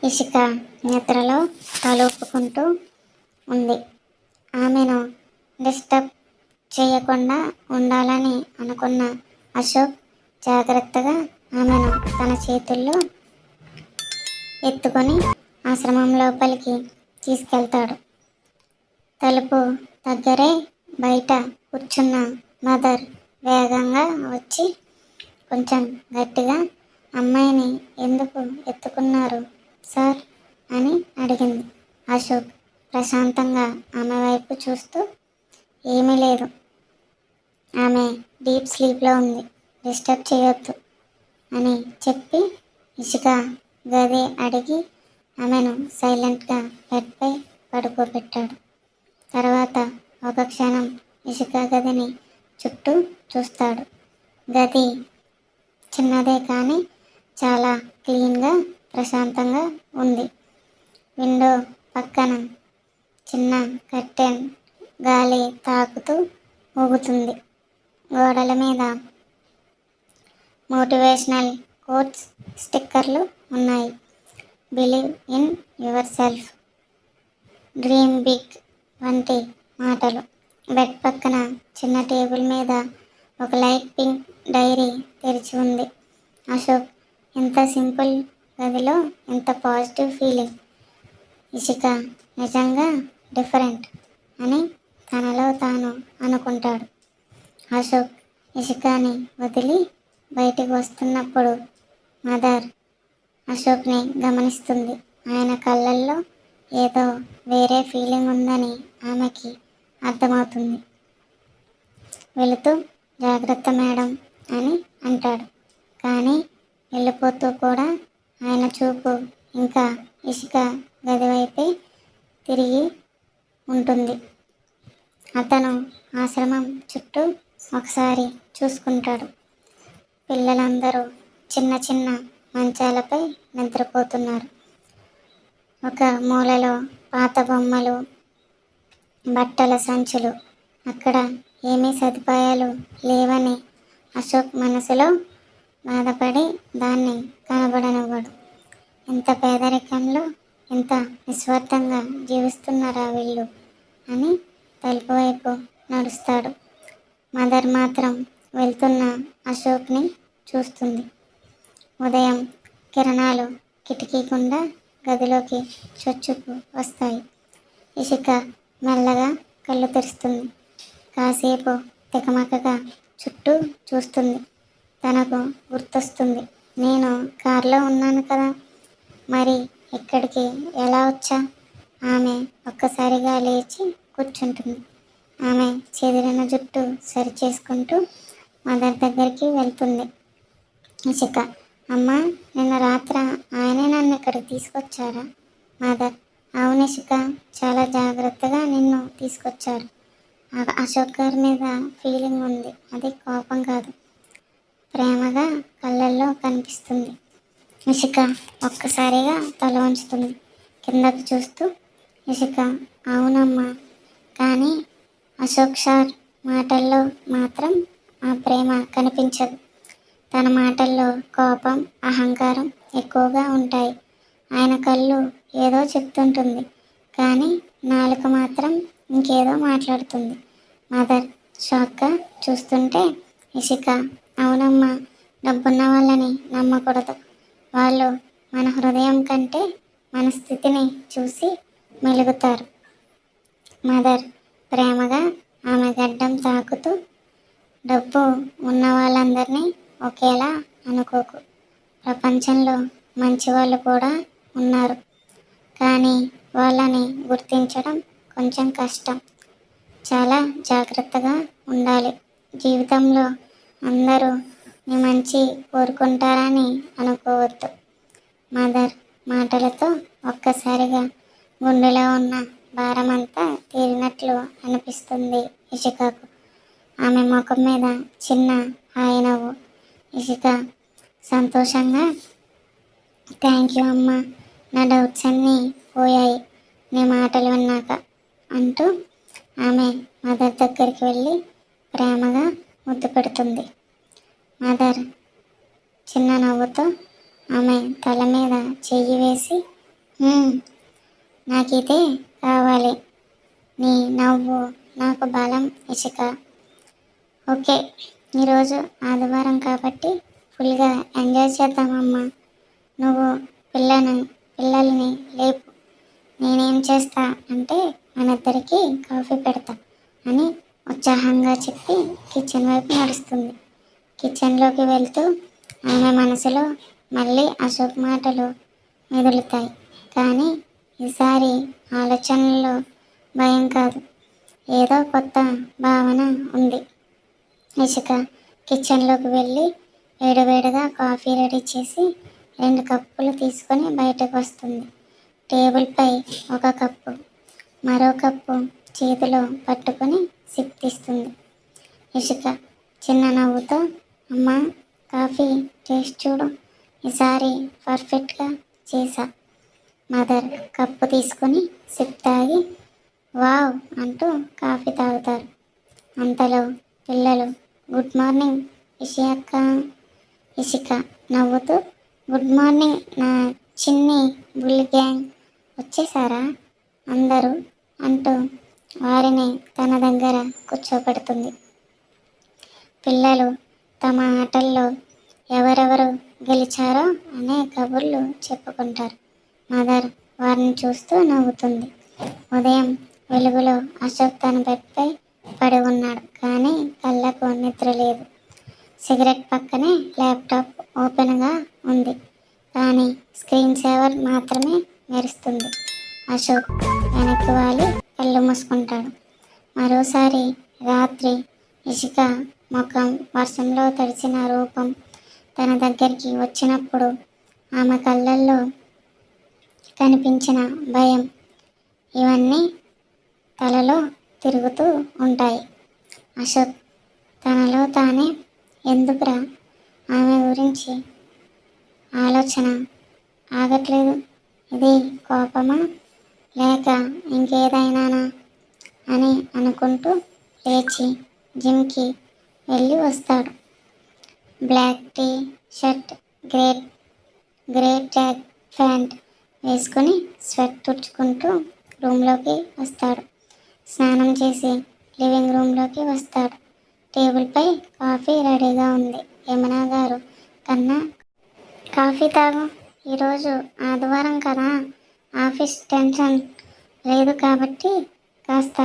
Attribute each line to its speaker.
Speaker 1: ఇషిక నిద్రలో తలూపుకుంటూ ఉంది. ఆమెను డిస్టర్బ్ చేయకుండా ఉండాలని అనుకున్న అశోక్ జాగ్రత్తగా ఆమెను తన చేతుల్లో ఎత్తుకొని ఆశ్రమం లోపలికి తీసుకెళ్తాడు. తలుపు దగ్గరే బయట కూర్చున్న మదర్ వేగంగా వచ్చి కొంచెం గట్టిగా, అమ్మాయిని ఎందుకు ఎత్తుకున్నారు సార్ అని అడిగింది. అశోక్ ప్రశాంతంగా ఆమె వైపు చూస్తూ, ఏమీ లేదు, ఆమె డీప్ స్లీప్లో ఉంది, డిస్టర్బ్ చేయొద్దు అని చెప్పి ఇషిక గది అడిగి ఆమెను సైలెంట్గా బెడ్పై పడుకోబెట్టాడు. తర్వాత ఒక క్షణం ఇషిక గదిని చుట్టూ చూస్తాడు. గది చిన్నదే కానీ చాలా క్లీన్గా ప్రశాంతంగా ఉంది. విండో పక్కన చిన్న కర్టెన్ గాలి తాకుతూ ఊగుతుంది. గోడల మీద మోటివేషనల్ కోట్స్ స్టిక్కర్లు ఉన్నాయి. Believe in yourself, dream big వంటి మాటలు. బెడ్ పక్కన చిన్న టేబుల్ మీద ఒక లైట్ పింక్ డైరీ తెరిచి ఉంది. అశోక్ ఇంత సింపుల్ గదిలో ఇంత పాజిటివ్ ఫీలింగ్, ఇషిక నిజంగా డిఫరెంట్ అని తనలో తాను అనుకుంటాడు. అశోక్ ఇషికాని వదిలి బయటికి వస్తున్నప్పుడు మదర్ అశోక్ని గమనిస్తుంది. ఆయన కళ్ళల్లో ఏదో వేరే ఫీలింగ్ ఉందని ఆమెకి అర్థమవుతుంది. వెళుతూ జాగ్రత్త మేడం అని అంటాడు. కానీ వెళ్ళిపోతూ కూడా ఆయన చూపు ఇంకా ఇషిక గది వైపే తిరిగి ఉంటుంది. అతను ఆశ్రమం చుట్టూ ఒకసారి చూసుకుంటాడు. పిల్లలందరూ చిన్న చిన్న మంచాలపై నిద్రపోతున్నారు. ఒక మూలలో పాత బొమ్మలు, బట్టల సంచులు. అక్కడ ఏమీ సదుపాయాలు లేవని అశోక్ మనసులో బాధపడి దాన్ని కనబడనివ్వడు. ఇంత పేదరికంలో ఇంత నిస్వార్థంగా జీవిస్తున్నారా వీళ్ళు అని తలుపు వైపు నడుస్తాడు. మదర్ మాత్రం వెళ్తున్న అశోక్ని చూస్తుంది. ఉదయం కిరణాలు కిటికీ గుండా గదిలోకి చొచ్చుకు వస్తాయి. ఇషిక మెల్లగా కళ్ళు తెరుస్తుంది. కాసేపు తికమకగా చుట్టూ చూస్తుంది. తనకు గుర్తొస్తుంది. నేను కారులో ఉన్నాను కదా, మరి ఇక్కడికి ఎలా వచ్చా? ఆమె ఒక్కసారిగా లేచి కూర్చుంటుంది. ఆమె చెదిరిన జుట్టు సరిచేసుకుంటూ మదర్ దగ్గరికి వెళ్తుంది. ఇషిక, అమ్మా, నిన్న రాత్ర ఆయనే నన్ను ఇక్కడికి తీసుకొచ్చారా? మదర్, అవును ఇషిక, చాలా జాగ్రత్తగా నిన్ను తీసుకొచ్చారు. అశోక్ గారి మీద ఫీలింగ్ ఉంది, అది కోపం కాదు, ప్రేమగా కళ్ళల్లో కనిపిస్తుంది. ఇషిక ఒక్కసారిగా తల వంచుతుంది. కిందకు చూస్తూ, ఇషిక, అవునమ్మా, కానీ అశోక్ సార్ మాటల్లో మాత్రం ఆ ప్రేమ కనిపించదు. తన మాటల్లో కోపం, అహంకారం ఎక్కువగా ఉంటాయి. ఆయన కళ్ళు ఏదో చెప్తుంటుంది, కానీ నాలుక మాత్రం ఇంకేదో మాట్లాడుతుంది. మదర్ షాక్గా చూస్తుంటే ఇషిక, అవునమ్మా, డబ్బున్న వాళ్ళని నమ్మకూడదు. వాళ్ళు మన హృదయం కంటే మన స్థితిని చూసి మెలుగుతారు. మదర్ ప్రేమగా ఆమె గడ్డం తాకుతూ, డబ్బు ఉన్న వాళ్ళందరినీ ఒకేలా అనుకోకు. ప్రపంచంలో మంచి వాళ్ళు కూడా ఉన్నారు, కానీ వాళ్ళని గుర్తించడం కొంచెం కష్టం. చాలా జాగ్రత్తగా ఉండాలి. జీవితంలో అందరూ నీ మంచి కోరుకుంటారని అనుకోవద్దు. మదర్ మాటలతో ఒక్కసారిగా గుండెలో ఉన్న భారమంతా తీరినట్లు అనిపిస్తుంది ఇషికకు. ఆమె ముఖం మీద చిన్న హాయి నవ్వు. ఇషిక సంతోషంగా, థ్యాంక్ యూ అమ్మా, నా డౌట్స్ అన్నీ పోయాయి నీ మాటలు విన్నాక అంటూ ఆమె మదర్ దగ్గరికి వెళ్ళి ప్రేమగా ముద్దు పెడుతుంది. మదర్ చిన్న నవ్వుతో ఆమె తల మీద చెయ్యి వేసి "హ్మ్, నాకిదే కావాలి. నీ నవ్వు నాకు బలం ఇషిక. ఓకే, ఈరోజు ఆదివారం కాబట్టి ఫుల్గా ఎంజాయ్ చేద్దామమ్మా. నువ్వు పిల్లల్ని లేపు. నేనేం చేస్తా అంటే మనిద్దరికీ కాఫీ పెడతా" అని ఉత్సాహంగా చెప్పి కిచెన్ వైపు నడుస్తుంది. కిచెన్లోకి వెళ్తూ ఆమె మనసులో మళ్ళీ అశోక్ మాటలు మెదులుతాయి. కానీ ఈసారి ఆలోచనల్లో భయం కాదు, ఏదో కొత్త భావన ఉంది. ఇషిక కిచెన్లోకి వెళ్ళి వేడివేడిగా కాఫీ రెడీ చేసి 2 కప్పులు తీసుకొని బయటకు వస్తుంది. టేబుల్పై ఒక కప్పు, మరో కప్పు చేతిలో పట్టుకొని సిప్ తీస్తుంది. ఇషిక చిన్న నవ్వుతో, "అమ్మా, కాఫీ టేస్ట్ చూడు. ఈసారి పర్ఫెక్ట్గా చేశా." మదర్ కప్పు తీసుకొని సిప్ తాగి "వావ్" అంటూ కాఫీ తాగుతారు. అంతలో పిల్లలు "గుడ్ మార్నింగ్ ఇషియక్క." ఇషిక నవ్వుతూ, "గుడ్ మార్నింగ్ నా చిన్ని బుల్ గ్యాంగ్, వచ్చేసారా అందరూ" అంటూ వారిని తన దగ్గర కూర్చోబెడుతుంది. పిల్లలు తమ ఆటల్లో ఎవరెవరు గెలిచారో అనే కబుర్లు చెప్పుకుంటారు. మదర్ వారిని చూస్తూ నవ్వుతుంది. ఉదయం వెలుగులో అశోక్ తన బెడ్పై పడి ఉన్నాడు, కానీ కళ్ళకు నిద్ర లేదు. సిగరెట్ పక్కనే ల్యాప్టాప్ ఓపెన్గా ఉంది, కానీ స్క్రీన్ సేవర్ మాత్రమే మెరుస్తుంది. అశోక్ వెనక్కి వాలి కళ్ళు మూసుకుంటాడు. మరోసారి రాత్రి ఇషిక ముఖం వర్షంలో తడిసిన రూపం తన దగ్గరికి వచ్చినప్పుడు ఆమె కళ్ళల్లో కనిపించిన భయం, ఇవన్నీ తలలో తిరుగుతూ ఉంటాయి. అశోక్ తనలో తానే, ఎందుకురా ఆమె గురించి ఆలోచన ఆగట్లేదు, ఇది కోపమా లేక ఇంకేదైనానా అని అనుకుంటూ లేచి జిమ్కి వెళ్ళి వస్తాడు. Black T-shirt, grey track pant వేసుకుని స్వెట్ తుడుచుకుంటూ రూమ్లోకి వస్తాడు. స్నానం చేసి లివింగ్ రూమ్లోకి వస్తాడు. టేబుల్పై కాఫీ రెడీగా ఉంది. యమున గారు, "కన్నా, కాఫీ తాగు. ఈరోజు ఆదివారం కదా, ఆఫీస్ టెన్షన్ లేదు కాబట్టి కాస్త